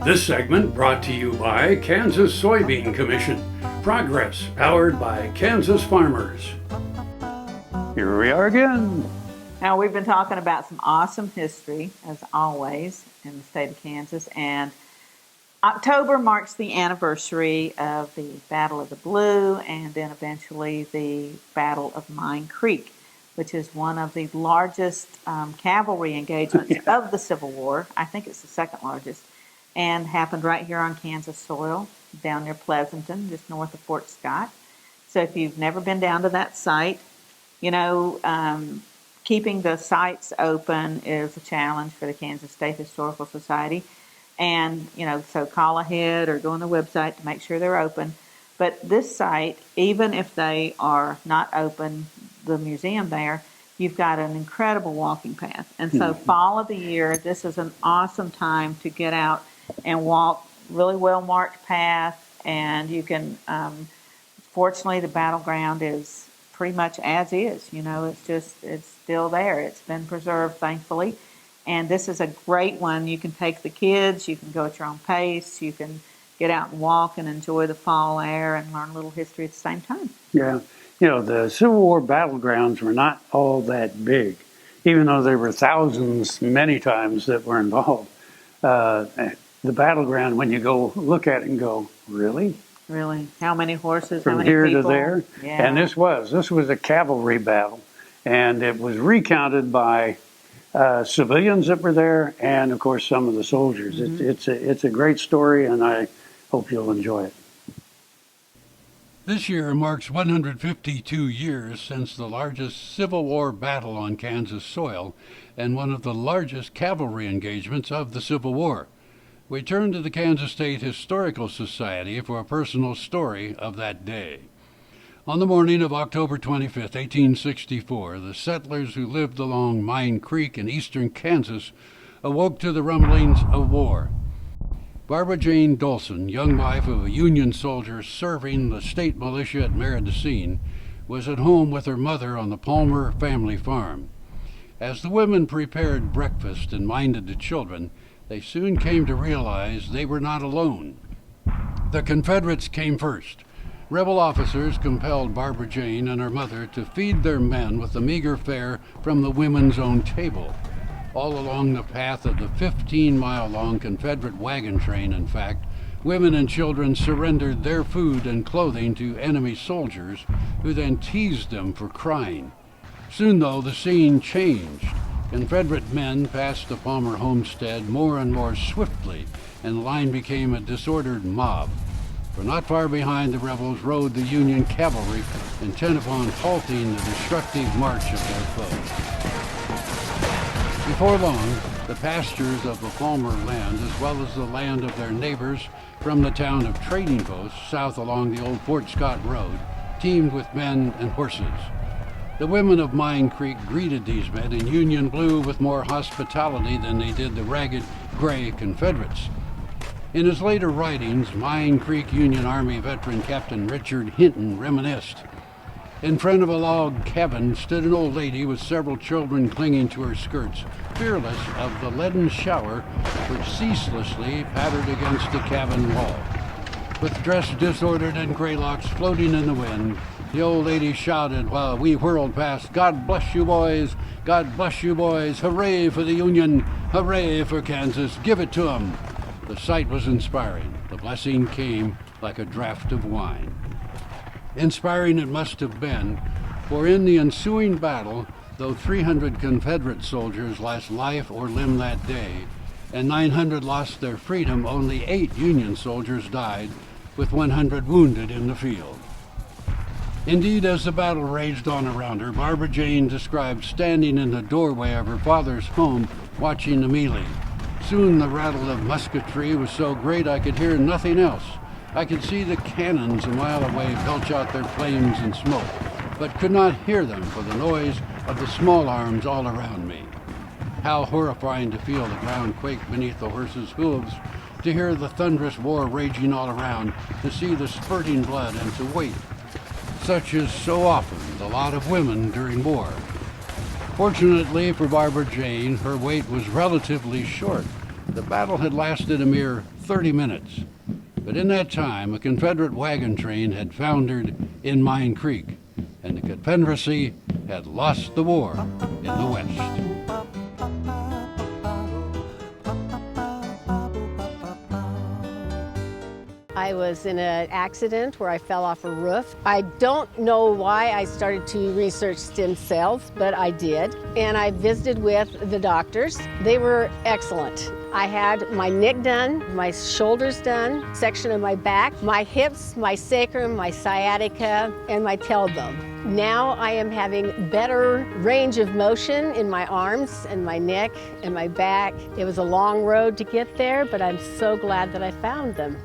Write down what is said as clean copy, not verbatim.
This segment brought to you by Kansas Soybean Commission. Progress powered by Kansas farmers. Here we are again. Now, we've been talking about some awesome history, as always, in the state of Kansas, and October marks the anniversary of the Battle of the Blue and then eventually the Battle of Mine Creek, which is one of the largest cavalry engagements of the Civil War. I think it's the second largest, and happened right here on Kansas soil, down near Pleasanton, just north of Fort Scott. So if you've never been down to that site, keeping the sites open is a challenge for the Kansas State Historical Society. And, so call ahead or go on the website to make sure they're open. But this site, even if they are not open, the museum there, you've got an incredible walking path. And so fall of the year, this is an awesome time to get out and walk really well-marked path. And you can, fortunately, the battleground is pretty much as is. It's still there. It's been preserved, thankfully. And this is a great one. You can take the kids, you can go at your own pace, you can get out and walk and enjoy the fall air and learn a little history at the same time. Yeah. The Civil War battlegrounds were not all that big, even though there were thousands many times that were involved. The battleground, when you go look at it and go, really? Really? How many horses? From how many here people? to there? Yeah. And this was a cavalry battle. And it was recounted by civilians that were there, and of course some of the soldiers. It's a great story, and I hope you'll enjoy it. This year marks 152 years since the largest Civil War battle on Kansas soil and one of the largest cavalry engagements of the Civil War. We turn to the Kansas State Historical Society for a personal story of that day. On the morning of October 25, 1864, the settlers who lived along Mine Creek in eastern Kansas awoke to the rumblings of war. Barbara Jane Dolson, young wife of a Union soldier serving the state militia at Meridacine, was at home with her mother on the Palmer family farm. As the women prepared breakfast and minded the children, they soon came to realize they were not alone. The Confederates came first. Rebel officers compelled Barbara Jane and her mother to feed their men with the meager fare from the women's own table. All along the path of the 15-mile-long Confederate wagon train, in fact, women and children surrendered their food and clothing to enemy soldiers, who then teased them for crying. Soon, though, the scene changed. Confederate men passed the Palmer homestead more and more swiftly, and the line became a disordered mob. For not far behind the rebels rode the Union cavalry, intent upon halting the destructive march of their foe. Before long, the pastures of the Palmer land, as well as the land of their neighbors from the town of Trading Post, south along the old Fort Scott Road, teemed with men and horses. The women of Mine Creek greeted these men in Union blue with more hospitality than they did the ragged, gray Confederates. In his later writings, Mine Creek Union Army veteran Captain Richard Hinton reminisced. In front of a log cabin stood an old lady with several children clinging to her skirts, fearless of the leaden shower which ceaselessly pattered against the cabin wall. With dress disordered and gray locks floating in the wind, the old lady shouted while we whirled past, "God bless you boys! God bless you boys! Hooray for the Union! Hooray for Kansas! Give it to 'em!" The sight was inspiring. The blessing came like a draught of wine. Inspiring it must have been, for in the ensuing battle, though 300 Confederate soldiers lost life or limb that day, and 900 lost their freedom, only 8 Union soldiers died, with 100 wounded in the field. Indeed, as the battle raged on around her, Barbara Jane described standing in the doorway of her father's home watching the melee. Soon the rattle of musketry was so great I could hear nothing else. I could see the cannons a mile away belch out their flames and smoke, but could not hear them for the noise of the small arms all around me. How horrifying to feel the ground quake beneath the horses' hooves, to hear the thunderous war raging all around, to see the spurting blood, and to wait. Such is so often the lot of women during war. Fortunately for Barbara Jane, her wait was relatively short. The battle had lasted a mere 30 minutes, but in that time a Confederate wagon train had foundered in Mine Creek, and the Confederacy had lost the war in the West. I was in an accident where I fell off a roof. I don't know why I started to research stem cells, but I did. And I visited with the doctors. They were excellent. I had my neck done, my shoulders done, section of my back, my hips, my sacrum, my sciatica, and my tailbone. Now I am having better range of motion in my arms and my neck and my back. It was a long road to get there, but I'm so glad that I found them.